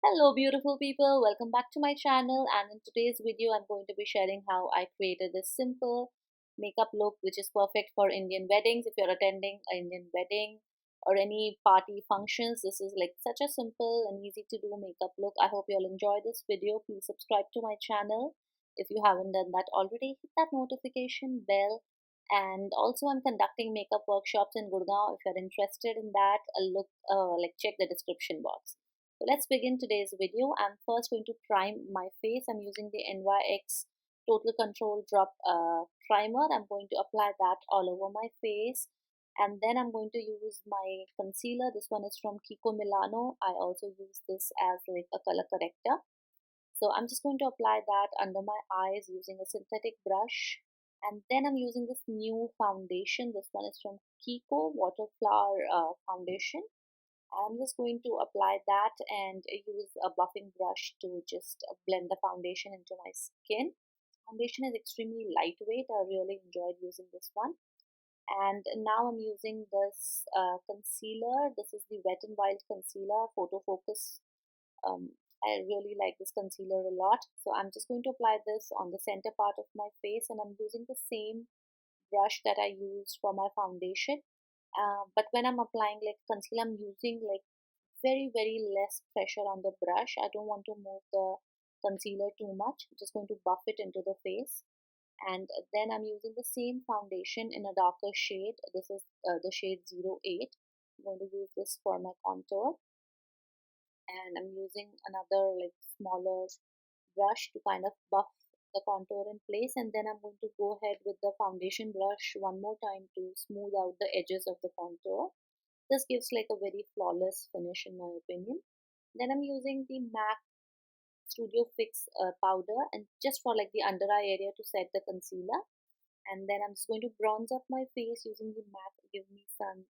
Hello beautiful people, welcome back to my channel, and in today's video I'm going to be sharing how I created this simple makeup look which is perfect for Indian weddings. If you're attending an Indian wedding or any party functions, this is like such a simple and easy to do makeup look. I hope you'll enjoy this video. Please subscribe to my channel if you haven't done that already. Hit that notification bell, and also I'm conducting makeup workshops in Gurgaon. If you're interested in that, check the description box. So let's begin today's video. I'm first going to prime my face. I'm using the NYX Total Control Drop Primer. I'm going to apply that all over my face. And then I'm going to use my concealer. This one is from KIKO Milano. I also use this as like a color corrector. So I'm just going to apply that under my eyes using a synthetic brush. And then I'm using this new foundation. This one is from KIKO Waterflower Foundation. I'm just going to apply that and use a buffing brush to just blend the foundation into my skin. Foundation is extremely lightweight. I really enjoyed using this one. And now I'm using this concealer. This is the Wet n Wild concealer, Photo Focus. I really like this concealer a lot. So I'm just going to apply this on the center part of my face, and I'm using the same brush that I used for my foundation. But when I'm applying like concealer, I'm using like very less pressure on the brush. I don't want to move the concealer too much. I'm just going to buff it into the face. And then I'm using the same foundation in a darker shade. This is the shade 08. I'm going to use this for my contour. And I'm using another like smaller brush to kind of buff the contour in place, and then I'm going to go ahead with the foundation brush one more time to smooth out the edges of the contour. This gives like a very flawless finish in my opinion. Then I'm using the MAC Studio Fix powder, and just for like the under eye area to set the concealer. And then I'm just going to bronze up my face using the MAC Give Me Sun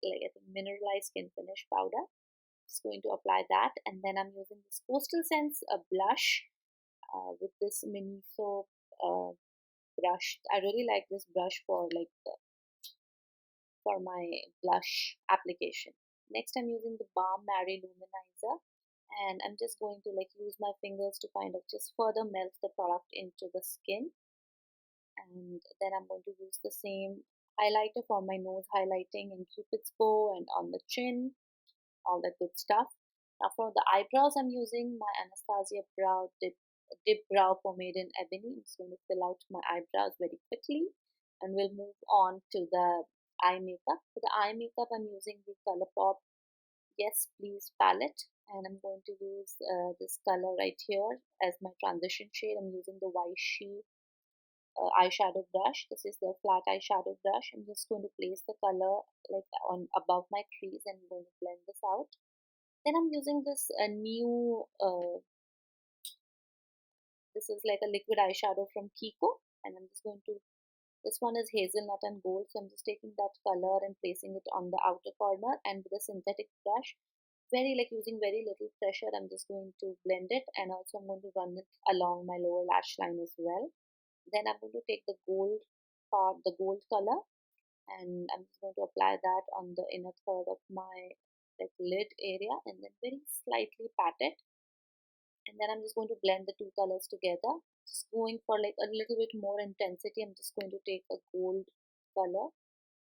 like I think mineralized skin finish powder. Just going to apply that, and then I'm using this Coastal Scents blush with this Miniso brush. I really like this brush for for my blush application. Next, I'm using the Balm Mary Luminizer, and I'm just going to like use my fingers to kind of just further melt the product into the skin. And then I'm going to use the same highlighter for my nose highlighting in Cupid's bow and on the chin, all that good stuff. Now for the eyebrows, I'm using my Anastasia Dip Brow Pomade in Ebony. I'm just going to fill out my eyebrows very quickly, and we'll move on to the eye makeup. For the eye makeup, I'm using the Colourpop Yes Please palette, and I'm going to use this color right here as my transition shade. I'm using the Vichy eyeshadow brush. This is the flat eyeshadow brush. I'm just going to place the color like on above my crease and I'm going to blend this out. Then I'm using this new this is like a liquid eyeshadow from KIKO, and I'm just going to, this one is Hazelnut and Gold, so I'm just taking that color and placing it on the outer corner, and with a synthetic brush, very like using very little pressure, I'm just going to blend it, and also I'm going to run it along my lower lash line as well. Then I'm going to take the gold part, the gold color, and I'm just going to apply that on the inner third of my like lid area, and then very slightly pat it. And then I'm just going to blend the two colors together, just going for like a little bit more intensity. I'm just going to take a gold color.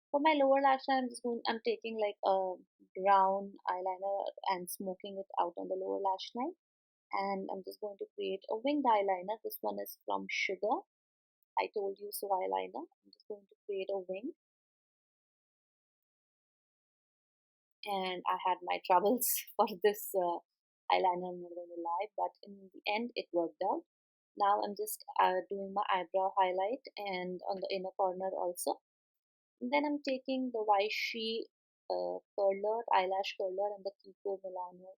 For my lower lash line, I'm taking like a brown eyeliner and smoking it out on the lower lash line. And I'm just going to create a winged eyeliner. This one is from Sugar, I Told You So eyeliner. I'm just going to create a wing. And I had my troubles for this eyeliner, I'm not going to lie, but in the end it worked out. Now I'm just doing my eyebrow highlight and on the inner corner also. And then I'm taking the Vichy curler, eyelash curler, and the KIKO Milano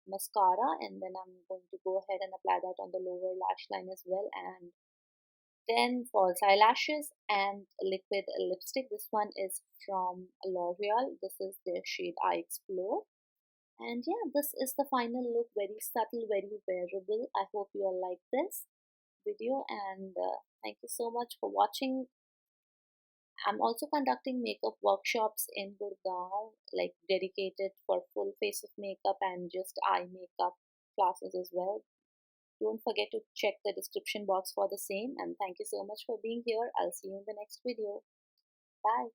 mascara, and then I'm going to go ahead and apply that on the lower lash line as well. And then false eyelashes and liquid lipstick. This one is from L'Oreal. This is their shade I Explore. And yeah, this is the final look. Very subtle, very wearable. I hope you all like this video, and thank you so much for watching. I'm also conducting makeup workshops in Gurgaon, like dedicated for full face of makeup and just eye makeup classes as well. Don't forget to check the description box for the same. And thank you so much for being here. I'll see you in the next video. Bye.